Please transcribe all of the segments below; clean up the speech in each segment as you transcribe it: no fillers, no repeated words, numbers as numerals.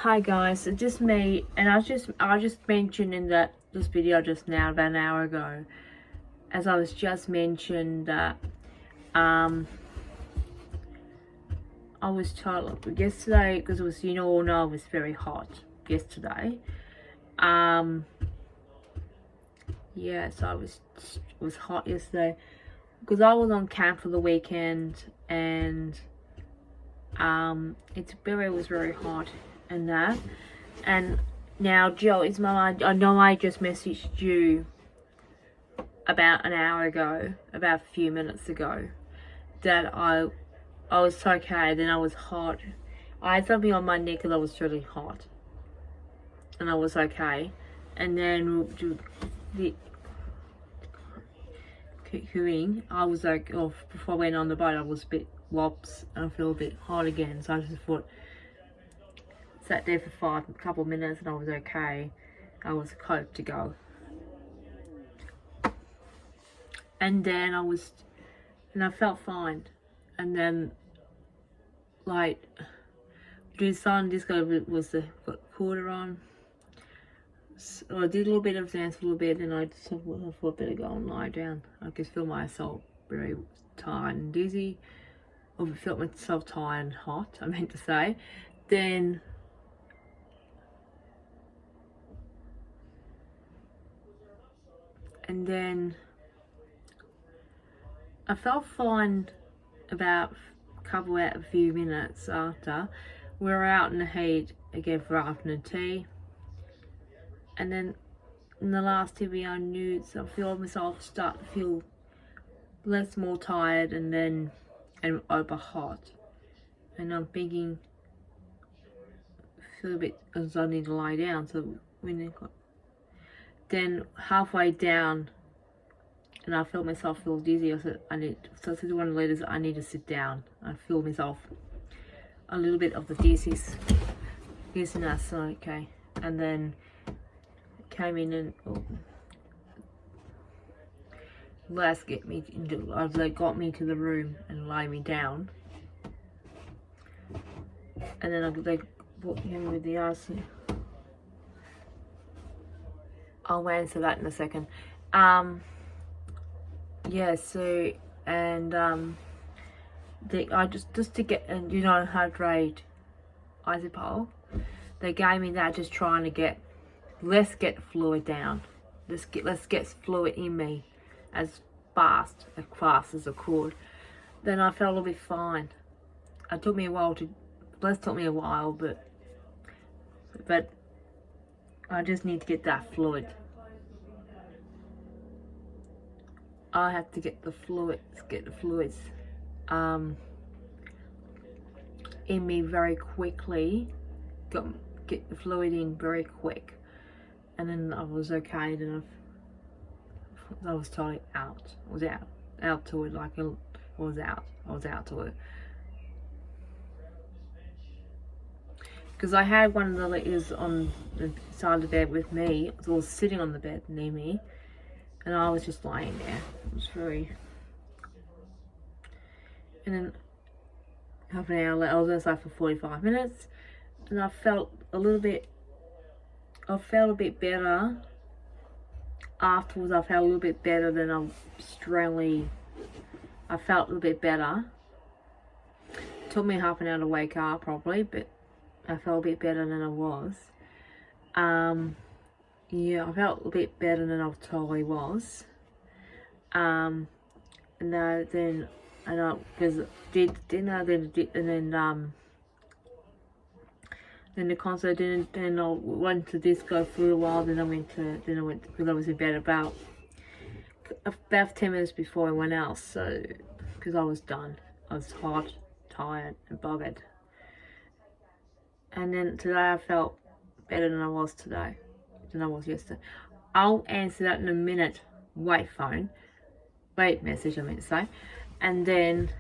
Hi guys, it's just me, and I just mentioned in this video just now about an hour ago, as I was just mentioned that I was tired yesterday because it was, all know it was very hot yesterday. Yeah, so it was hot yesterday because I was on camp for the weekend, and it was very hot and that. And now, Jill, I know I just messaged you about an hour ago, about a few minutes ago, that I was okay, then I was hot. I had something on my neck and I was really hot. And I was okay. And then the cooing, I was like, before I went on the boat, I was a bit wops and I feel a bit hot again. So I just thought, sat there for a couple of minutes and I was okay. I was coped to go. And then I felt fine. And then, like, the sun disco was the quarter on. So I did a little bit of dance, a little bit, and I thought I better go and lie down. I could feel myself very tired and dizzy. Or felt myself tired and hot, I meant to say. Then I felt fine about a few minutes after. We were out in the heat again for afternoon tea. And then in the last TV I knew, so I feel myself start to feel more tired and over hot. And I'm thinking, feel a bit as I need to lie down. So then halfway down, and I felt myself feel dizzy. I said I said to one of the leaders, I need to sit down. I feel myself a little bit of the dizziness. So okay, and then came in and they got me to the room and lay me down, and then they put him with the RC. I'll answer that in a second. Yeah, so, and I just to get, and heart rate isopol, they gave me that just trying to get, let's get fluid down. Let's get fluid in me as fast as I could. Then I felt a bit fine. It took me a while, but I just need to get that fluid. I have to get the fluids in me very quickly. Get the fluid in very quick, and then I was okay. Then I was totally out. I was out to it. I was out to it. Because I had one of the leaders on the side of the bed with me, or sitting on the bed near me, and I was just lying there. It was very. And then half an hour later, I was inside for 45 minutes, and I felt a bit better. Afterwards, I felt a little bit better than I felt a little bit better. It took me half an hour to wake up, probably, but I felt a bit better than I was. Yeah, I felt a bit better than I totally was. And then then the concert, then I went to disco for a while. Then I went because I was in bed about 10 minutes before everyone else. So because I was done, I was hot, tired, and buggered. And then today I felt better than I was yesterday. I'll answer that in a minute. Wait message I meant to say. And then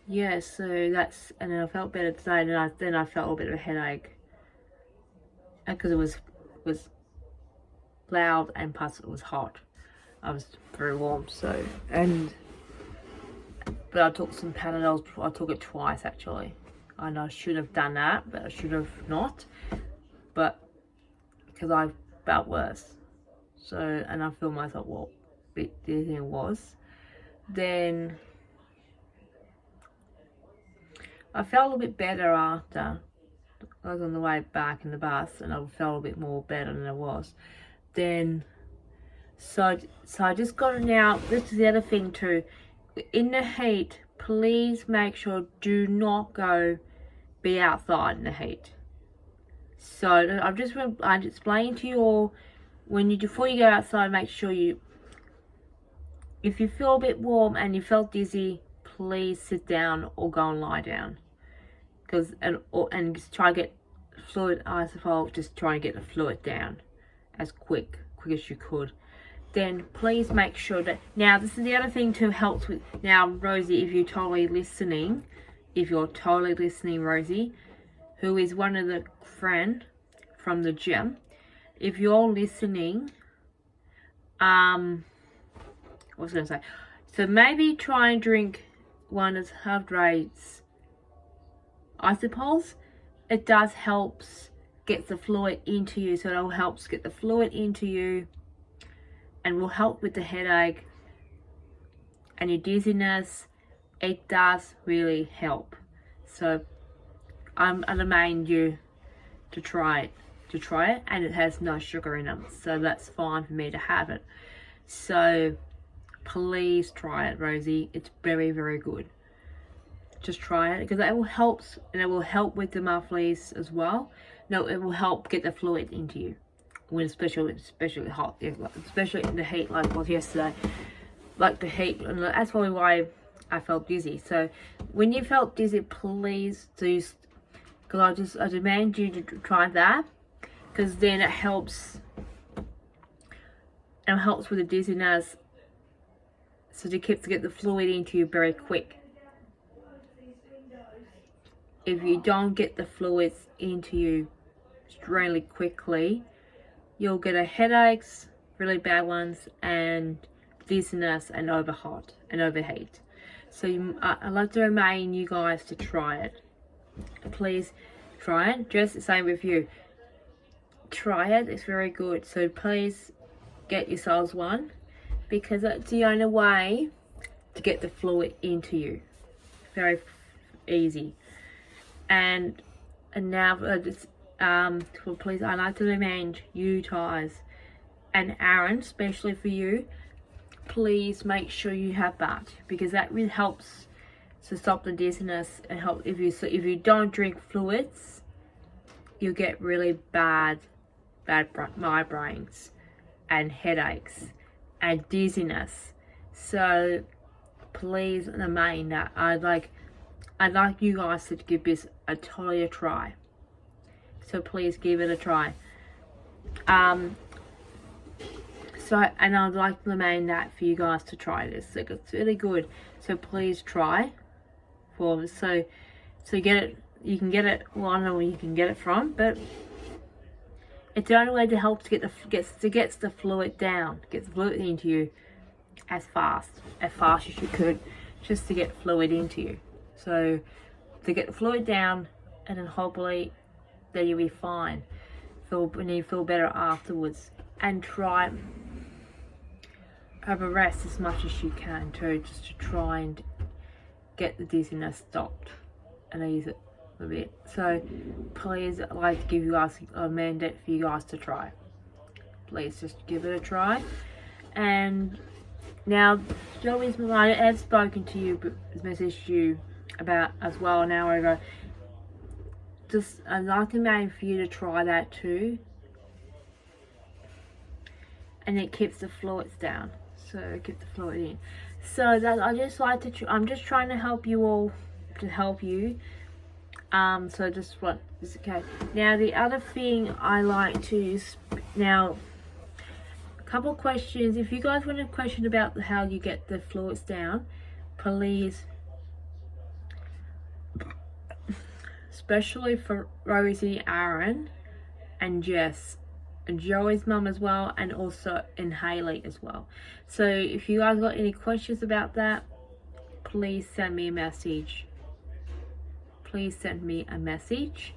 yeah, so and then I felt better today, and then I felt a bit of a headache because it was loud, and plus it was hot. I was very warm, but I took some Panadol. I took it twice actually. and I should have done that, but I should have not, but because I felt worse. So, and I feel myself, well, the thing was, then I felt a little bit better after. I was on the way back in the bus, and I felt a bit more better than I was. Then, so I just got it now. This is the other thing too. In the heat, please make sure do not go be outside in the heat. So I'm explaining to you all, before you go outside, make sure if you feel a bit warm and you felt dizzy, please sit down or go and lie down. And just try to get fluid, I suppose, just try and get the fluid down as quick as you could. Then please make sure that, now this is the other thing too, helps with, now Rosie, if you're totally listening, Rosie, who is one of the friend from the gym, if you're listening, what was I going to say? So maybe try and drink one of hydrates. I suppose it does helps get the fluid into you, so it'll help get the fluid into you and will help with the headache and your dizziness. It does really help. So I recommend you to try it, and it has no sugar in it, so that's fine for me to have it. So please try it, Rosie. It's very, very good. Just try it, because it will help, and it will help with the mufflies as well. No, it will help get the fluid into you when especially hot, especially in the heat like was yesterday. Like the heat, and that's probably why I felt dizzy. So when you felt dizzy, please do, because I demand you to try that, because then it helps. It helps with the dizziness, so to get the fluid into you very quick. If you don't get the fluids into you really quickly, you'll get headaches, really bad ones, and dizziness and overheat. So I'd like to remind you guys to try it. Please try it. Just the same with you. Try it. It's very good. So please get yourselves one, because that's the only way to get the fluid into you. Very easy. And now please, I'd like to remind you guys, and Aaron, especially for you, please make sure you have that, because that really helps to stop the dizziness and help. If you don't drink fluids, you'll get really bad migraines and headaches and dizziness. So please remind that. I'd like you guys to give this a try. So please give it a try. And I'd like to remind that for you guys to try this. Like, it's really good. So please try. So get it. You can get it. Well, I don't know where you can get it from, but it's the only way to help to get the fluid down, get the fluid into you as fast as you could, just to get fluid into you. So to get the fluid down, and then hopefully then you'll be fine. When you feel better afterwards, and try have a rest as much as you can too, just to try and get the dizziness stopped and ease it a bit. So please, I'd like to give you guys a mandate for you guys to try. Please just give it a try. And now, Joey's I have spoken to you, but messaged you about as well an hour ago. Just I'd like to make for you to try that too, and it keeps the fluids down, so keep the fluid in. So that I just like to I'm just trying to help you all, to help you. So just what is okay. Now the other thing I like to now, a couple of questions. If you guys want a question about how you get the fluids down, please, especially for Rosie, Aaron, and Jess, and Joey's mum as well, and also in Haley as well. So if you guys got any questions about that, please send me a message. please send me a message,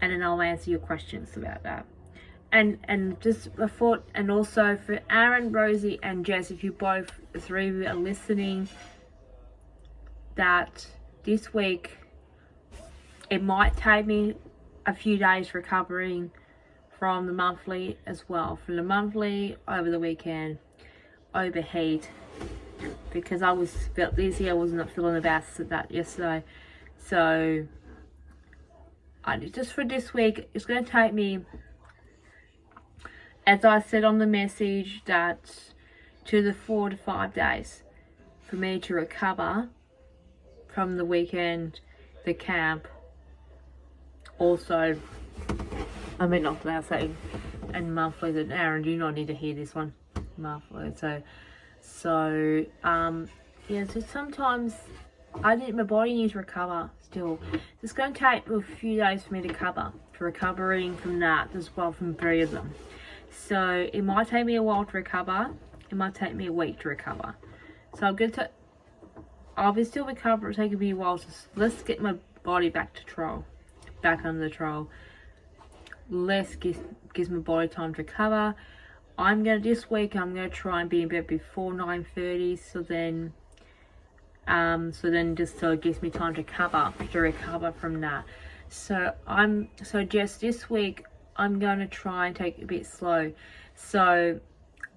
and then I'll answer your questions about that. And just a thought, and also for Aaron, Rosie, and Jess, if you both, the three of you, are listening, that this week it might take me a few days recovering from the monthly as well. From the monthly, over the weekend, overheat, because I felt dizzy. I was not feeling the best at that yesterday. So just for this week, it's going to take me, as I said on the message, that 2 to 4 to 5 days for me to recover from the weekend, the camp. Also, I mean, not allowed to say, and monthly, that Aaron, you not need to hear this one, monthly. So yeah, so sometimes my body needs to recover still. It's going to take a few days for me to recovering from that as well, from 3 of them. So it might take me a while to recover. It might take me a week to recover. So I'm going to, I'll be still recover. It'll take me a while. So let's get my body back under control. Let's gives my body time to recover. This week I'm gonna try and be in bed before 9:30. So then just so it gives me time to recover from that. So just this week I'm gonna try and take it a bit slow. So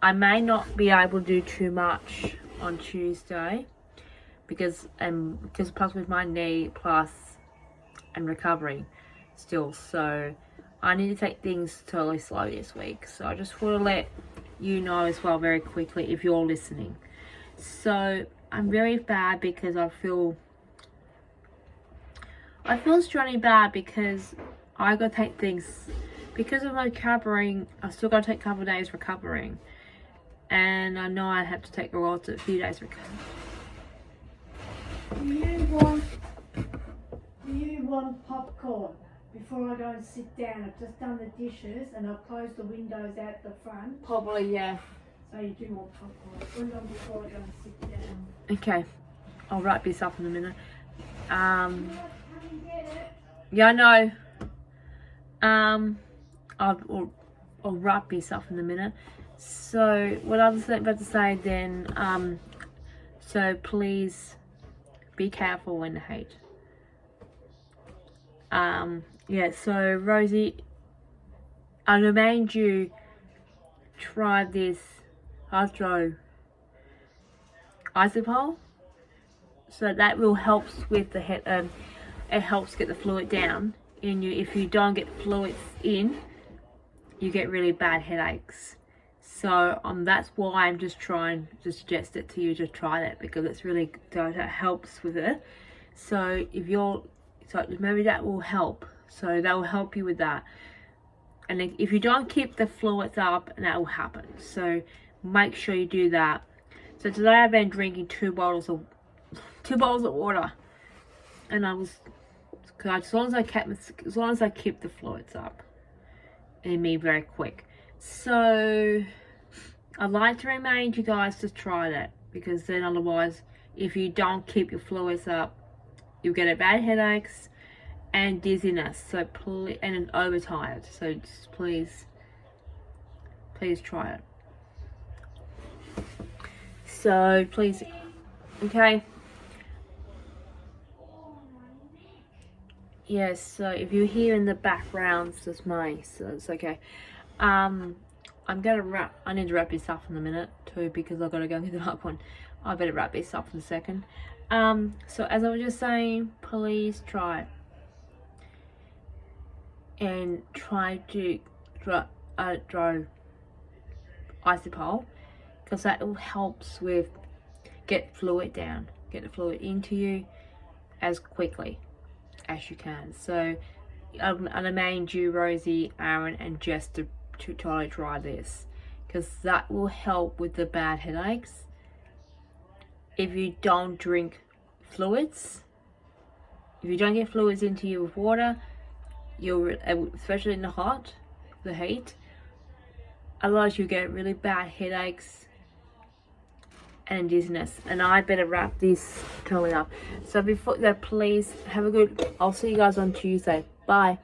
I may not be able to do too much on Tuesday because plus with my knee and recovery still. So I need to take things totally slow this week. So I just want to let you know as well very quickly if you're listening. So I'm very bad because I feel strongly bad because I got to take things, because of my recovering, I still got to take a couple of days recovering. And I know I have to take a few days recovering. Do you want popcorn? Before I go and sit down, I've just done the dishes and I've closed the windows out the front. Probably, yeah. So you do want popcorn. Put it on before I go and sit down. Okay. I'll wrap this up in a minute. Come and get it. Yeah, I know. I'll wrap this up in a minute. So what I was about to say then, so please be careful when the hate. Yeah, so Rosie, I remind you, try this Isopol. So that will help with the head. It helps get the fluid down in you. If you don't get fluids in, you get really bad headaches. So that's why I'm just trying to suggest it to you to try that, because it's really that helps with it. So maybe that will help. So that will help you with that. And if you don't keep the fluids up, that will happen. So make sure you do that. So today I've been drinking 2 bottles of water, and as long as I keep the fluids up in me very quick. So I'd like to remind you guys to try that, because then otherwise, if you don't keep your fluids up, you'll get bad headaches and dizziness. So and overtired. So just please try it. So please, okay. Yes. So if you hear in the background, it's just me. So it's okay. I need to wrap this up in a minute too, because I've got to go and get the right one. I better wrap this up in a second. So as I was just saying, please try it. And try to draw Isopol, because that helps with get the fluid into you as quickly as you can. So I remind you, Rosie, Aaron, and Jess to totally try this, because that will help with the bad headaches. If you don't drink fluids, if you don't get fluids into you with water, especially in the heat, otherwise you get really bad headaches and dizziness. And I better wrap this totally up. So before that, please have a good. I'll see you guys on Tuesday. Bye.